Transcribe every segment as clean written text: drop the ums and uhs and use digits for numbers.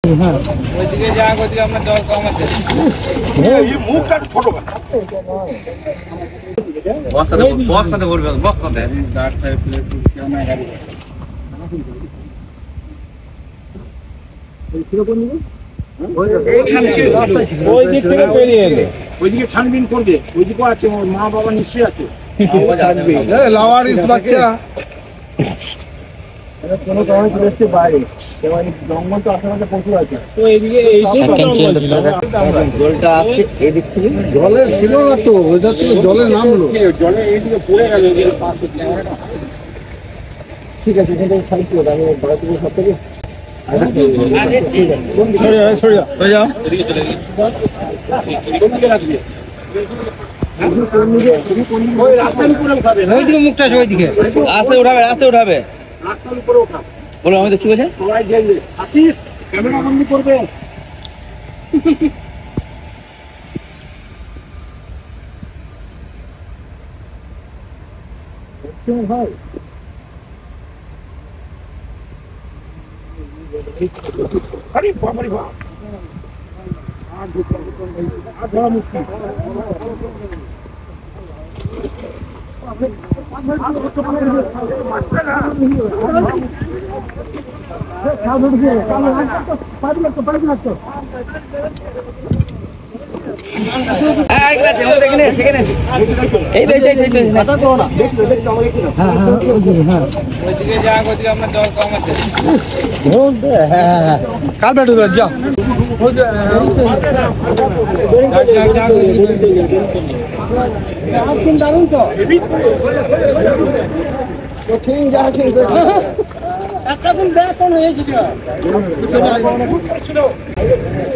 ওইদিকে যা ওইদিকে আমরা জল কমাতে এই মুখটা ছোট বস্তাতে ভরবে বস্তাতে গাড়টায় প্লেট কেউ না গাড়ি ওই দিক থেকে বেরিয়ে এলে ওইদিকে ছানবিন করবে ওইদিকে আছে মা বাবা নিশ্চয়ই আছে লাওয়ারিস বাচ্চা কোনো কারণে চলে এসছে বাইরে জঙ্গল তো আশেপাশে প্রচুর আছে তো এইদিকে জলটা আসছে এদিক থেকে জলে ছিল না তো ওইটা থেকে জলে নামলো জলে এইদিকে পড়ে গেল ঠিক আছে কিন্তু সাইড করে আমি বড় থেকে সব থেকে মুখটা ওইদিকে আস্তে উঠাবে আস্তে উঠাবে রাস্তার উপরে ওঠা বলো আমি দেখি বলছেন সবাই দেখবে আসিস ক্যামেরা বন্ধ করবে ভাই আরে বাবারে বাবা আর বড় মুশকিল কাল বেটু যাও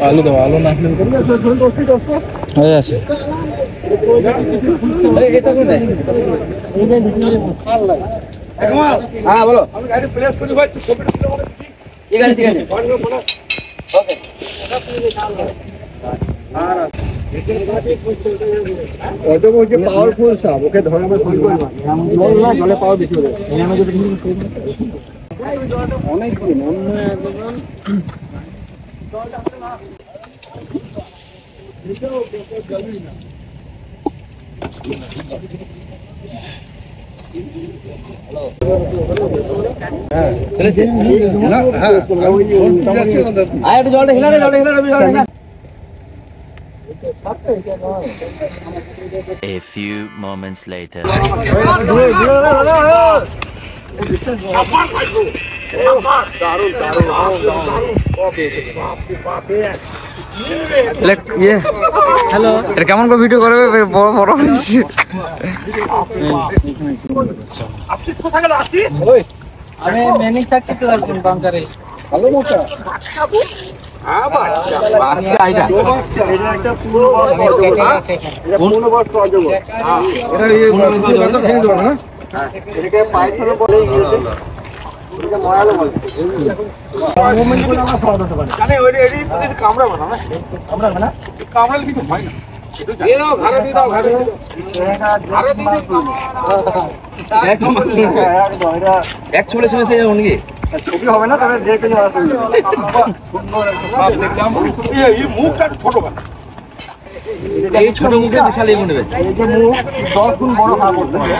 আলু দাও আলু না হয়ে আছে হ্যাঁ বলো ঠিক আছে ঠিক আছে ওকে পাওয়ারফুল সাপ ওকে ধরে আমরা ধরবো জল না জলে পাওয়ার বেশি হবে অনেক দিন অন্য একজন জলটা হিলা জলটা A few moments later. Hello এটা কেমন করে ভিডিও করবে বড় বড় আমি ম্যানেজ থাকছি তো বাংকারে ভালো মোটা কামড়ালে কিছু হয় না এক ছবি শুনেছে নাকি ছবি হবে না তবে মুখটা ছোট এই ছোট মুখে বিশাল এই মনে এই যে মুখ 10 গুণ বড় হওয়া করতে হবে